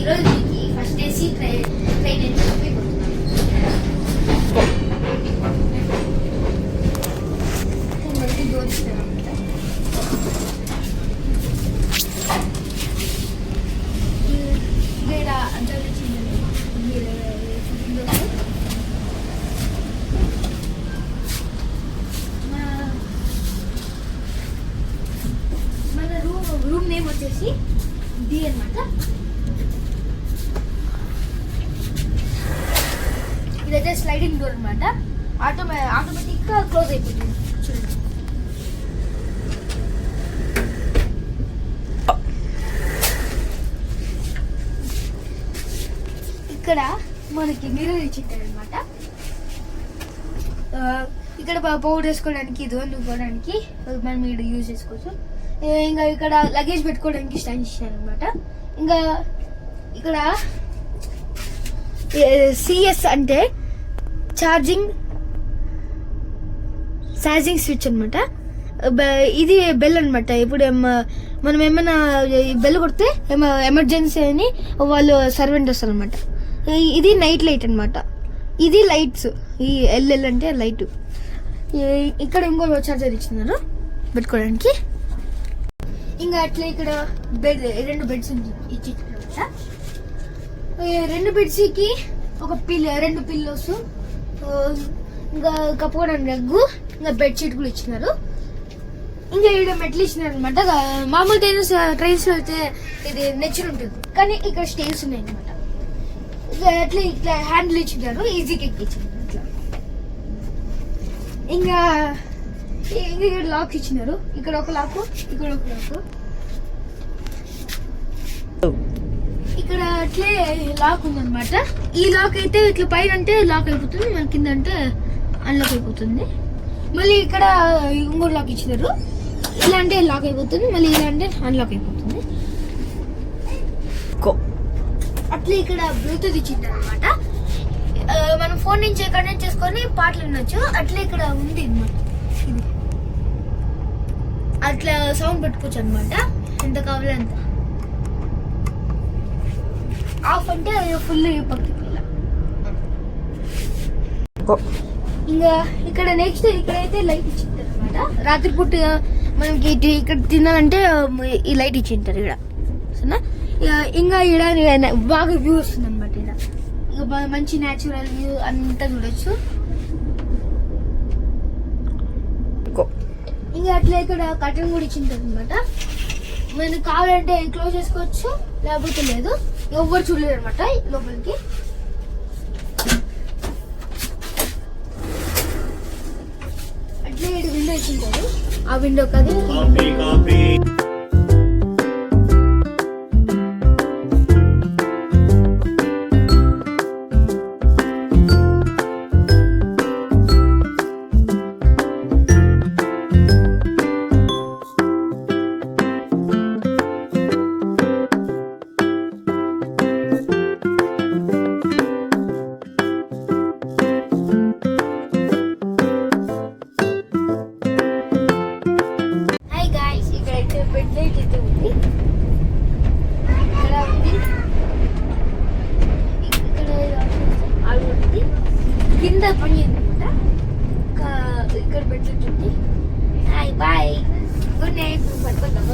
ఈరోజు మీకు first AC train అని చెప్పిపోతున్నాను. మనకి డోర్ ఇస్తాను అనమాట. ఇక్కడ అంతా వచ్చిందండి. మన రూమ్ నేమ్ వచ్చేసి డి అనమాట. ఇదైతే స్లైడింగ్ డోర్ అనమాట. ఆటోమేటిక్ గా క్లోజ్ అయిపోతుంది. చూడండి, ఇక్కడ మనకి మిర్రర్ ఇచ్చింటారు అనమాట. ఇక్కడ పౌడర్ వేసుకోవడానికి, దోసుకోవడానికి మనం ఇక్కడ యూజ్ చేసుకోవచ్చు. ఇంకా ఇక్కడ లగేజ్ పెట్టుకోవడానికి స్టాండ్ ఇచ్చారు అనమాట. ఇంకా ఇక్కడ సిఎస్ అంటే ఛార్జింగ్ స్విచ్ అనమాట. ఇది బెల్ అనమాట. ఇప్పుడు మనం ఏమైనా బెల్ కొడితే ఎమర్జెన్సీ అని వాళ్ళు సర్వెంట్ వస్తారు అనమాట. ఇది నైట్ లైట్ అనమాట. ఇది లైట్స్, ఈ ఎల్ఎల్ అంటే లైట్. ఇక్కడ ఇంకో చార్జర్ ఇచ్చినారు పెట్టుకోవడానికి. ఇంకా అట్లా ఇక్కడ బెడ్, 2 బెడ్స్ ఇచ్చినమాట. 2 బెడ్స్కి ఒక 2 పిల్లోస్, ఇంకా కప్పుకోవడానికి రగ్గు, ఇంకా బెడ్షీట్ కూడా ఇచ్చినారు. ఇంకా ఇక్కడ మెట్లు ఇచ్చినారు అనమాట. మామూలు ట్రైన్స్ లో అయితే ఇది నెచ్చర్ ఉంటుంది, కానీ ఇక్కడ స్టేర్స్ ఉన్నాయి అనమాట. అట్లా ఇట్లా హ్యాండిల్ ఇచ్చినారు, ఈజీగా ఎక్కించారు అట్లా. ఇంకా ఇక్కడ లాక్ ఇచ్చినారు. ఇక్కడ ఒక లాక్, ఇక్కడ ఒక లాక్. ఇక్కడ అట్లే లాక్ ఉందన్నమాట. ఈ లాక్ అయితే ఇట్లా పైన అంటే లాక్ అయిపోతుంది, మన కింద అంటే అన్లాక్ అయిపోతుంది. మళ్ళీ ఇక్కడ ఇంకో లాక్ ఇచ్చినారు. ఇలా అంటే లాక్ అయిపోతుంది, మళ్ళీ ఇలా అంటే అన్లాక్ అయిపోతుంది. అట్లా ఇక్కడ బ్లూటూత్ ఇచ్చింటారు అనమాట. మనం ఫోన్ నుంచి కనెక్ట్ చేసుకొని పాటలు వినొచ్చు. అట్లా ఇక్కడ ఉంది అనమాట. ఇది అట్లా సౌండ్ పెట్టుకోవచ్చు అనమాట, ఎంత కావాలి అంత. ఆఫ్ అంటే ఫుల్ పక్కకి. ఇంకా ఇక్కడ నెక్స్ట్ ఇక్కడైతే లైట్ ఇచ్చింటారు అనమాట. రాత్రిపూట మనకి ఇక్కడ తినాలంటే ఈ లైట్ ఇచ్చింటారు ఇక్కడ. సరేనా? ఇంకా ఇక్కడ బాగా వ్యూ వస్తుంది అనమాట. ఇక్కడ ఇక మంచి న్యాచురల్ వ్యూ అంతా చూడొచ్చు. ఇంకా అట్లా ఇక్కడ కర్టన్ కూడా ఇచ్చింటారు అనమాట. మనకు కావాలంటే క్లోజ్ చేసుకోవచ్చు, లేకపోతే లేదు. ఎవ్వరు చూడలేరు అనమాట లోపలికి. అట్లే ఇక్కడ విండో ఇచ్చింటారు. ఆ విండో కాదు, బెడ్ లైట్ అయితే ఉంది. ఇక్కడ ఉంది, ఇక్కడ ఆల్రెడీ కింద పని అనమాట. ఇక్కడ బెడ్ లైట్ ఉంది. Bye, good night. పడుకోద్దాం.